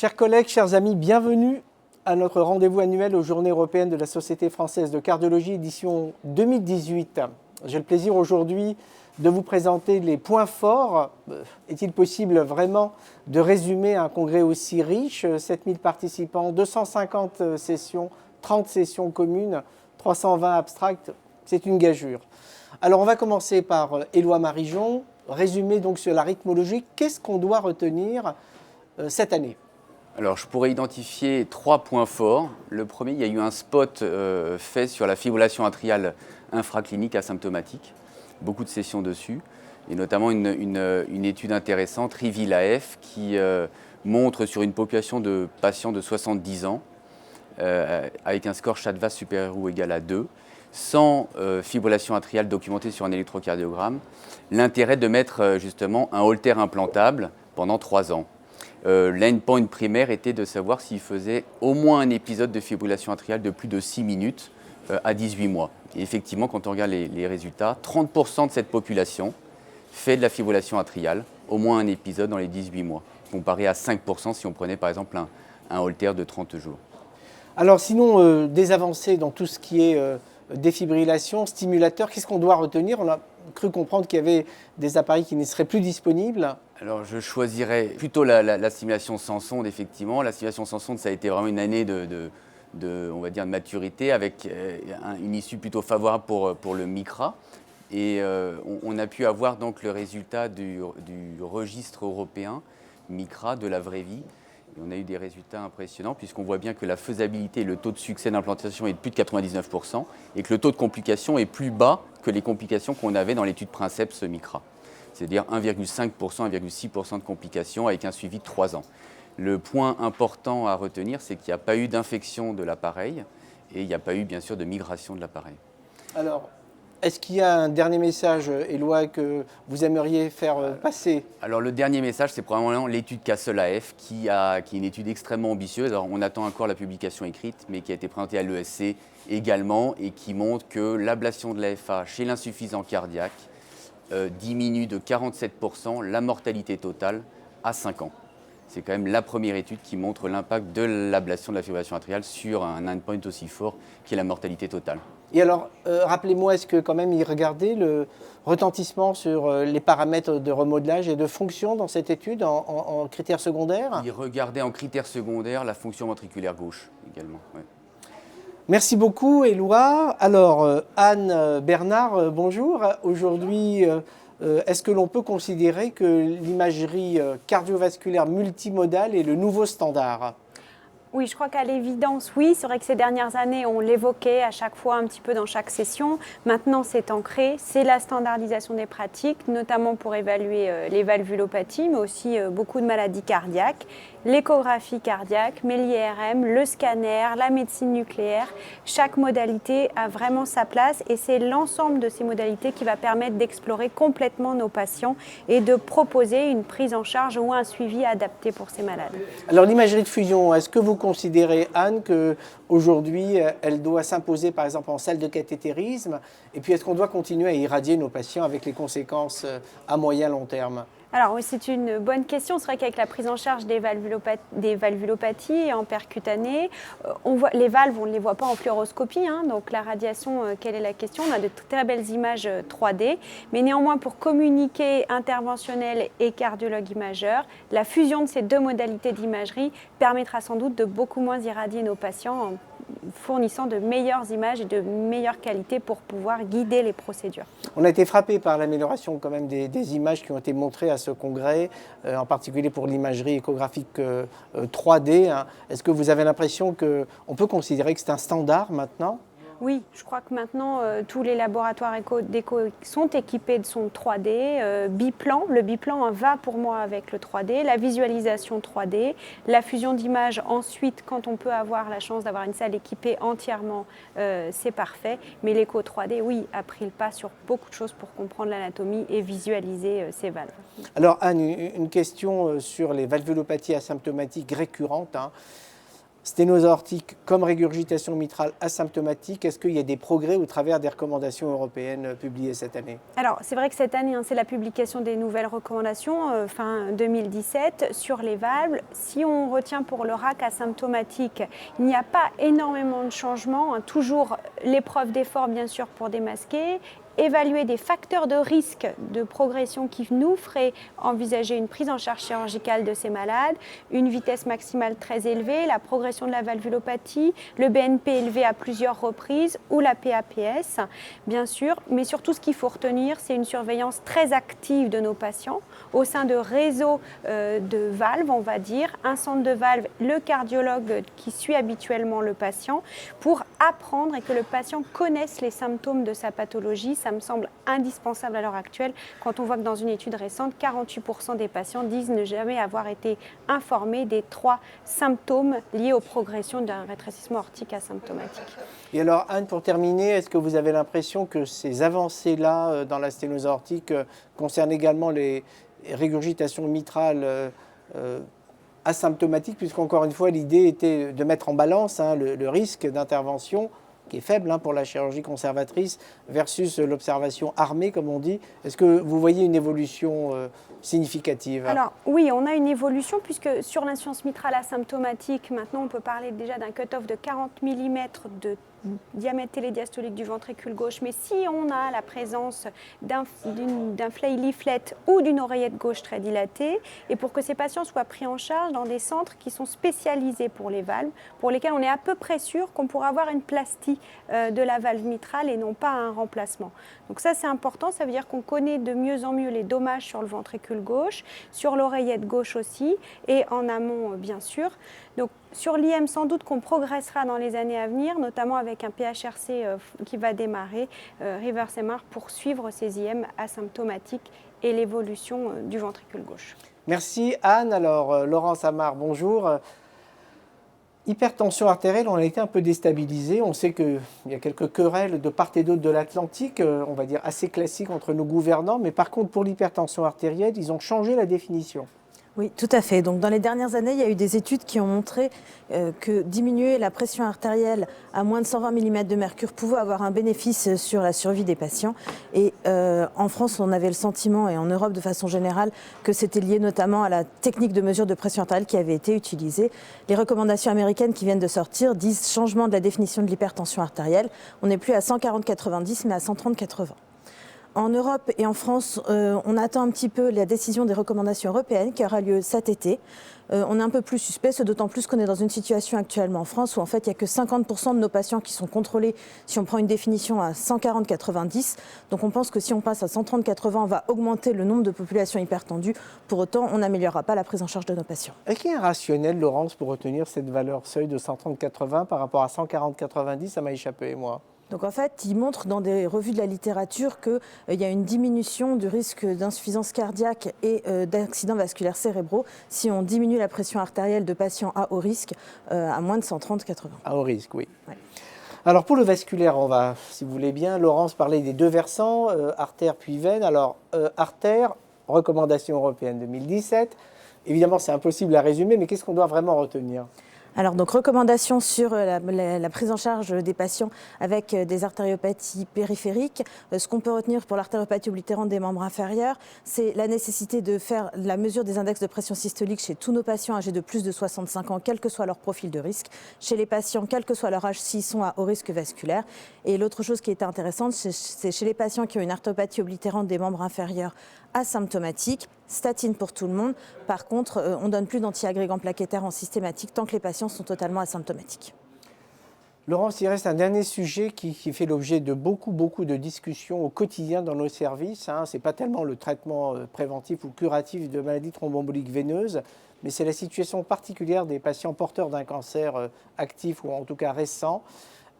Chers collègues, chers amis, bienvenue à notre rendez-vous annuel aux Journées européennes de la Société française de cardiologie, édition 2018. J'ai le plaisir aujourd'hui de vous présenter les points forts. Est-il possible vraiment de résumer un congrès aussi riche? 7000 participants, 250 sessions, 30 sessions communes, 320 abstracts, c'est une gageure. Alors on va commencer par Éloi Marijon, résumé donc sur la rythmologie. Qu'est-ce qu'on doit retenir cette année? Alors, je pourrais identifier 3 points forts. Le premier, il y a eu un spot fait sur la fibrillation atriale infraclinique asymptomatique. Beaucoup de sessions dessus, et notamment une étude intéressante, REVEAL-AF, qui montre sur une population de patients de 70 ans, avec un score CHA2DS supérieur ou égal à 2, sans fibrillation atriale documentée sur un électrocardiogramme, l'intérêt de mettre justement un holter implantable pendant 3 ans. L'endpoint primaire était de savoir s'il faisait au moins un épisode de fibrillation atriale de plus de 6 minutes à 18 mois. Et effectivement, quand on regarde les résultats, 30% de cette population fait de la fibrillation atriale, au moins un épisode dans les 18 mois, comparé à 5% si on prenait par exemple un holter de 30 jours. Alors sinon, des avancées dans tout ce qui est défibrillation, stimulateur, qu'est-ce qu'on doit retenir? On a cru comprendre qu'il y avait des appareils qui ne seraient plus disponibles. Alors je choisirais plutôt la stimulation sans sonde, effectivement. La stimulation sans sonde, ça a été vraiment une année on va dire, de maturité, avec une issue plutôt favorable pour le MICRA. Et on a pu avoir donc le résultat du registre européen MICRA de la vraie vie. Et on a eu des résultats impressionnants, puisqu'on voit bien que la faisabilité et le taux de succès d'implantation est de plus de 99%, et que le taux de complications est plus bas que les complications qu'on avait dans l'étude Princeps MICRA. C'est-à-dire 1,5%, 1,6% de complications avec un suivi de 3 ans. Le point important à retenir, c'est qu'il n'y a pas eu d'infection de l'appareil et il n'y a pas eu, bien sûr, de migration de l'appareil. Alors, est-ce qu'il y a un dernier message, Éloi, que vous aimeriez faire passer? Alors, le dernier message, c'est probablement l'étude CASTLE-AF, qui est une étude extrêmement ambitieuse. Alors, on attend encore la publication écrite, mais qui a été présentée à l'ESC également et qui montre que l'ablation de l'AFA chez l'insuffisant cardiaque diminue de 47% la mortalité totale à 5 ans. C'est quand même la première étude qui montre l'impact de l'ablation de la fibrillation atriale sur un endpoint aussi fort qui est la mortalité totale. Et alors, rappelez-moi, est-ce que quand même il regardait le retentissement sur les paramètres de remodelage et de fonction dans cette étude en critères secondaires? Il regardait en critères secondaires la fonction ventriculaire gauche également. Ouais. Merci beaucoup, Éloi. Alors, Anne Bernard, bonjour. Aujourd'hui, est-ce que l'on peut considérer que l'imagerie cardiovasculaire multimodale est le nouveau standard? Oui, je crois qu'à l'évidence, oui. C'est vrai que ces dernières années, on l'évoquait à chaque fois un petit peu dans chaque session. Maintenant, c'est ancré. C'est la standardisation des pratiques, notamment pour évaluer les valvulopathies, mais aussi beaucoup de maladies cardiaques, l'échographie cardiaque, mais l'IRM, le scanner, la médecine nucléaire. Chaque modalité a vraiment sa place et c'est l'ensemble de ces modalités qui va permettre d'explorer complètement nos patients et de proposer une prise en charge ou un suivi adapté pour ces malades. Alors, l'imagerie de fusion, est-ce que vous considérez, Anne, qu'aujourd'hui, elle doit s'imposer, par exemple, en salle de cathétérisme? Et puis, est-ce qu'on doit continuer à irradier nos patients avec les conséquences à moyen long terme? Alors oui, c'est une bonne question. C'est vrai qu'avec la prise en charge des valvulopathies en percutanée, les valves, on ne les voit pas en fluoroscopie. Donc la radiation, quelle est la question? On a de très belles images 3D. Mais néanmoins, pour communiquer interventionnel et cardiologue imageur, la fusion de ces deux modalités d'imagerie permettra sans doute de beaucoup moins irradier nos patients en fournissant de meilleures images et de meilleure qualité pour pouvoir guider les procédures. On a été frappé par l'amélioration quand même des images qui ont été montrées à ce congrès, en particulier pour l'imagerie échographique 3D. Est-ce que vous avez l'impression qu'on peut considérer que c'est un standard maintenant? Oui, je crois que maintenant, tous les laboratoires d'écho sont équipés de son 3D, biplan. Le biplan va pour moi avec le 3D, la visualisation 3D, la fusion d'images ensuite, quand on peut avoir la chance d'avoir une salle équipée entièrement, c'est parfait. Mais l'écho 3D, oui, a pris le pas sur beaucoup de choses pour comprendre l'anatomie et visualiser ces valves. Alors Anne, une question sur les valvulopathies asymptomatiques récurrentes. sténose aortique comme régurgitation mitrale asymptomatique. Est-ce qu'il y a des progrès au travers des recommandations européennes publiées cette année? Alors, c'est vrai que cette année, c'est la publication des nouvelles recommandations fin 2017 sur les valves. Si on retient pour le RAC asymptomatique, il n'y a pas énormément de changements. Toujours l'épreuve d'effort, bien sûr, pour démasquer. Évaluer des facteurs de risque de progression qui nous feraient envisager une prise en charge chirurgicale de ces malades, une vitesse maximale très élevée, la progression de la valvulopathie, le BNP élevé à plusieurs reprises ou la PAPS, bien sûr. Mais surtout, ce qu'il faut retenir, c'est une surveillance très active de nos patients au sein de réseaux de valves, on va dire, un centre de valves, le cardiologue qui suit habituellement le patient pour apprendre et que le patient connaisse les symptômes de sa pathologie. Ça me semble indispensable à l'heure actuelle quand on voit que dans une étude récente, 48% des patients disent ne jamais avoir été informés des 3 symptômes liés aux progressions d'un rétrécissement aortique asymptomatique. Et alors Anne, pour terminer, est-ce que vous avez l'impression que ces avancées-là dans la sténose aortique concernent également les régurgitations mitrales asymptomatiques, puisqu'encore une fois, l'idée était de mettre en balance le risque d'intervention qui est faible pour la chirurgie conservatrice versus l'observation armée, comme on dit. Est-ce que vous voyez une évolution significative? Alors oui, on a une évolution puisque sur l'insuffisance mitrale asymptomatique, maintenant on peut parler déjà d'un cut-off de 40 mm de diamètre télédiastolique du ventricule gauche, mais si on a la présence d'un flay leaflet ou d'une oreillette gauche très dilatée, et pour que ces patients soient pris en charge dans des centres qui sont spécialisés pour les valves, pour lesquels on est à peu près sûr qu'on pourra avoir une plastie de la valve mitrale et non pas un remplacement. Donc ça c'est important, ça veut dire qu'on connaît de mieux en mieux les dommages sur le ventricule gauche, sur l'oreillette gauche aussi, et en amont bien sûr. Donc sur l'IM, sans doute qu'on progressera dans les années à venir, notamment avec un PHRC qui va démarrer, Reverse MR, pour suivre ces IM asymptomatiques et l'évolution du ventricule gauche. Merci Anne. Alors Laurence Amar, bonjour. Hypertension artérielle, on a été un peu déstabilisé. On sait qu'il y a quelques querelles de part et d'autre de l'Atlantique, on va dire assez classiques entre nos gouvernants, mais par contre pour l'hypertension artérielle, ils ont changé la définition. Oui, tout à fait. Donc, dans les dernières années, il y a eu des études qui ont montré que diminuer la pression artérielle à moins de 120 mm de mercure pouvait avoir un bénéfice sur la survie des patients. Et en France, on avait le sentiment, et en Europe de façon générale, que c'était lié notamment à la technique de mesure de pression artérielle qui avait été utilisée. Les recommandations américaines qui viennent de sortir disent changement de la définition de l'hypertension artérielle. On n'est plus à 140-90, mais à 130-80. En Europe et en France, on attend un petit peu la décision des recommandations européennes qui aura lieu cet été. On est un peu plus suspect, d'autant plus qu'on est dans une situation actuellement en France où en fait il n'y a que 50% de nos patients qui sont contrôlés si on prend une définition à 140-90. Donc on pense que si on passe à 130-80, on va augmenter le nombre de populations hypertendues. Pour autant, on n'améliorera pas la prise en charge de nos patients. Est-ce qu'il y a un rationnel, Laurence, pour retenir cette valeur seuil de 130-80 par rapport à 140-90? Ça m'a échappé, moi. Donc en fait, il montre dans des revues de la littérature qu'il y a une diminution du risque d'insuffisance cardiaque et d'accidents vasculaires cérébraux si on diminue la pression artérielle de patients à haut risque à moins de 130-80. À haut risque, oui. Ouais. Alors pour le vasculaire, on va, si vous voulez bien, Laurence parlait des deux versants, artère puis veine. Alors artère, recommandation européenne 2017. Évidemment, c'est impossible à résumer, mais qu'est-ce qu'on doit vraiment retenir ? Alors, donc, recommandations sur la prise en charge des patients avec des artériopathies périphériques. Ce qu'on peut retenir pour l'artériopathie oblitérante des membres inférieurs, c'est la nécessité de faire la mesure des index de pression systolique chez tous nos patients âgés de plus de 65 ans, quel que soit leur profil de risque. Chez les patients, quel que soit leur âge, s'ils sont à haut risque vasculaire. Et l'autre chose qui était intéressante, c'est chez les patients qui ont une artériopathie oblitérante des membres inférieurs asymptomatique, statine pour tout le monde. Par contre, on ne donne plus d'antiagrégants plaquettaires en systématique tant que les patients sont totalement asymptomatiques. Laurence, il reste un dernier sujet qui fait l'objet de beaucoup de discussions au quotidien dans nos services. Ce n'est pas tellement le traitement préventif ou curatif de maladies thromboemboliques veineuses, mais c'est la situation particulière des patients porteurs d'un cancer actif ou en tout cas récent.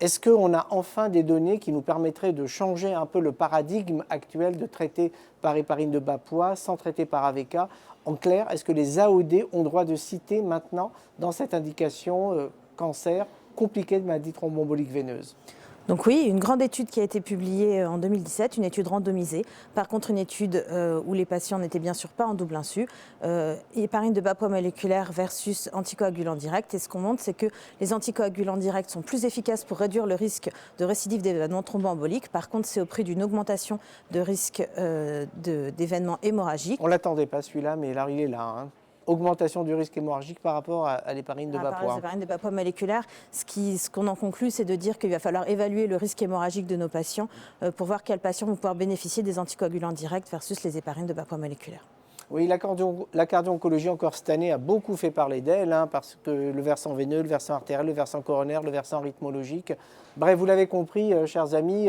Est-ce qu'on a enfin des données qui nous permettraient de changer un peu le paradigme actuel de traiter par héparine de bas poids sans traiter par AVK? En clair, est-ce que les AOD ont droit de citer maintenant dans cette indication cancer compliqué de maladie thromboembolique veineuse? Donc oui, une grande étude qui a été publiée en 2017, une étude randomisée. Par contre, une étude où les patients n'étaient bien sûr pas en double insu. Héparine de bas poids moléculaire versus anticoagulants directs. Et ce qu'on montre, c'est que les anticoagulants directs sont plus efficaces pour réduire le risque de récidive d'événements thromboemboliques. Par contre, c'est au prix d'une augmentation de risque d'événements hémorragiques. On ne l'attendait pas celui-là, mais là, il est là. Hein. Augmentation du risque hémorragique par rapport à l'héparine de bas poids. L'héparine de bas poids moléculaire, ce qu'on en conclut, c'est de dire qu'il va falloir évaluer le risque hémorragique de nos patients pour voir quels patients vont pouvoir bénéficier des anticoagulants directs versus les héparines de bas poids moléculaire. Oui, la cardio-oncologie encore cette année a beaucoup fait parler d'elle, hein, parce que le versant veineux, le versant artériel, le versant coronaire, le versant rythmologique. Bref, vous l'avez compris, chers amis,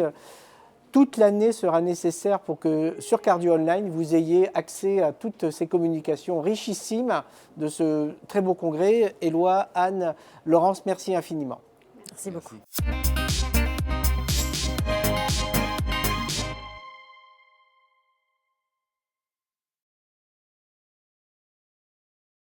toute l'année sera nécessaire pour que sur Cardio Online, vous ayez accès à toutes ces communications richissimes de ce très beau congrès. Éloi, Anne, Laurence, merci infiniment. Merci beaucoup. Merci.